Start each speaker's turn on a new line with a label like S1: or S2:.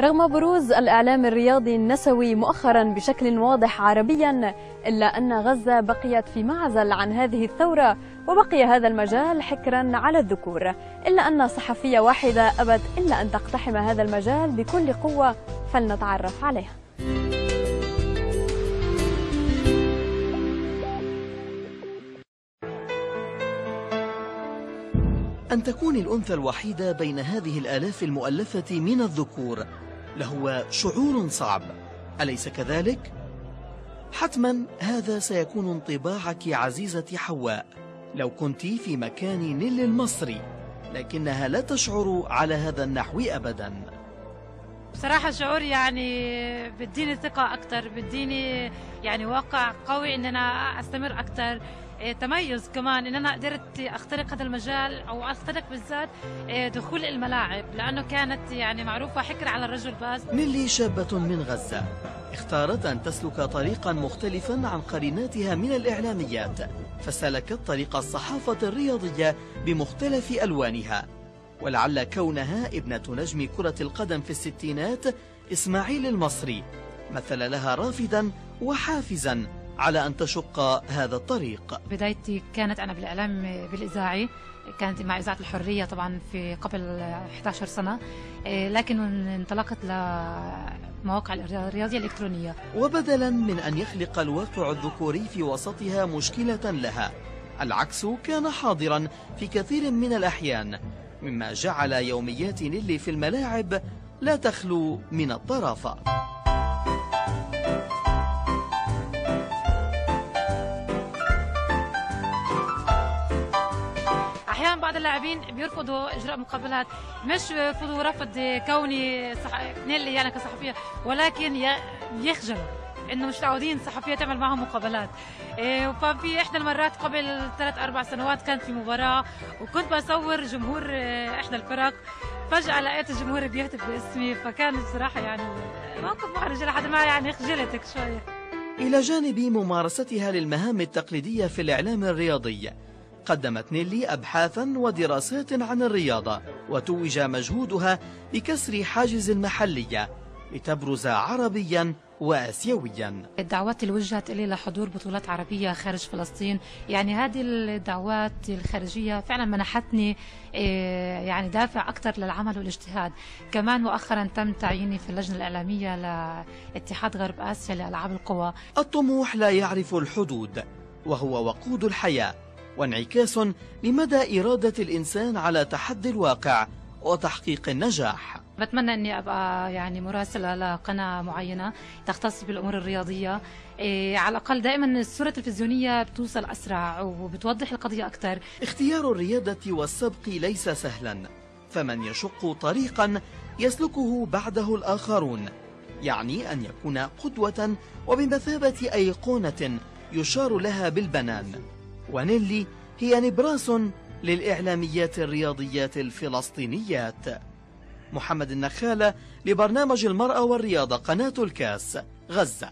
S1: رغم بروز الإعلام الرياضي النسوي مؤخرا بشكل واضح عربيا، إلا أن غزة بقيت في معزل عن هذه الثورة، وبقي هذا المجال حكرا على الذكور، إلا أن صحفية واحدة أبت إلا أن تقتحم هذا المجال بكل قوة، فلنتعرف عليها.
S2: أن تكون الأنثى الوحيدة بين هذه الآلاف المؤلفة من الذكور لهو شعور صعب، أليس كذلك؟ حتما هذا سيكون انطباعك عزيزتي حواء لو كنت في مكان نيل المصري، لكنها لا تشعر على هذا النحو أبدا.
S3: بصراحة شعور يعني بديني ثقة أكتر، بديني يعني واقع قوي إن أنا أستمر أكتر، تميز كمان إن أنا قدرت أخترق هذا المجال أو أخترق بالذات دخول الملاعب، لأنه كانت يعني معروفة حكر على الرجل بس.
S2: نيلي شابة من غزة اختارت أن تسلك طريقا مختلفا عن قريناتها من الإعلاميات، فسلكت طريق الصحافة الرياضية بمختلف ألوانها، ولعل كونها ابنة نجم كرة القدم في الستينات إسماعيل المصري مثل لها رافدا وحافزا على أن تشق هذا الطريق.
S3: بدايتي كانت أنا بالإعلام بالإذاعي، كانت مع إذاعة الحرية طبعا في قبل 11 سنة، لكن انطلقت لمواقع الرياضية الإلكترونية.
S2: وبدلا من أن يخلق الواقع الذكوري في وسطها مشكلة لها، العكس كان حاضرا في كثير من الأحيان، مما جعل يوميات نيلي في الملاعب لا تخلو من الطرافة.
S3: أحيانا بعض اللاعبين بيرفضوا إجراء مقابلات، مش بيرفضوا رفض كوني نيلي يعني كصحفية، ولكن يخجلوا إنه مش متعودين صحفية تعمل معهم مقابلات. ففي إحدى المرات قبل 3-4 سنوات كانت في مباراة، وكنت بصور جمهور إحدى الفرق، فجأة لقيت الجمهور بيهتف باسمي، فكان بصراحة يعني موقف محرج لحد ما يعني خجلتك شوية.
S2: إلى جانب ممارستها للمهام التقليدية في الإعلام الرياضي، قدمت نيلي أبحاثا ودراسات عن الرياضة، وتوج مجهودها بكسر حاجز المحلية لتبرز عربيا وآسيويا.
S3: الدعوات اللي وجهت إلي لحضور بطولات عربية خارج فلسطين، يعني هذه الدعوات الخارجية فعلا منحتني يعني دافع أكثر للعمل والاجتهاد. كمان مؤخرا تم تعييني في اللجنة الإعلامية لاتحاد غرب آسيا لألعاب القوى.
S2: الطموح لا يعرف الحدود، وهو وقود الحياة وانعكاس لمدى إرادة الإنسان على تحدي الواقع وتحقيق النجاح.
S3: بتمنى أني أبقى يعني مراسلة لقناة معينة تختص بالأمور الرياضية، على الأقل دائما الصورة التلفزيونية بتوصل أسرع وبتوضح القضية أكثر.
S2: اختيار الريادة والسبق ليس سهلا، فمن يشق طريقا يسلكه بعده الآخرون، يعني أن يكون قدوة وبمثابة أيقونة يشار لها بالبنان. ونيلي هي نبراس للإعلاميات الرياضيات الفلسطينيات. محمد النخالة لبرنامج المرأة والرياضة، قناة الكاس، غزة.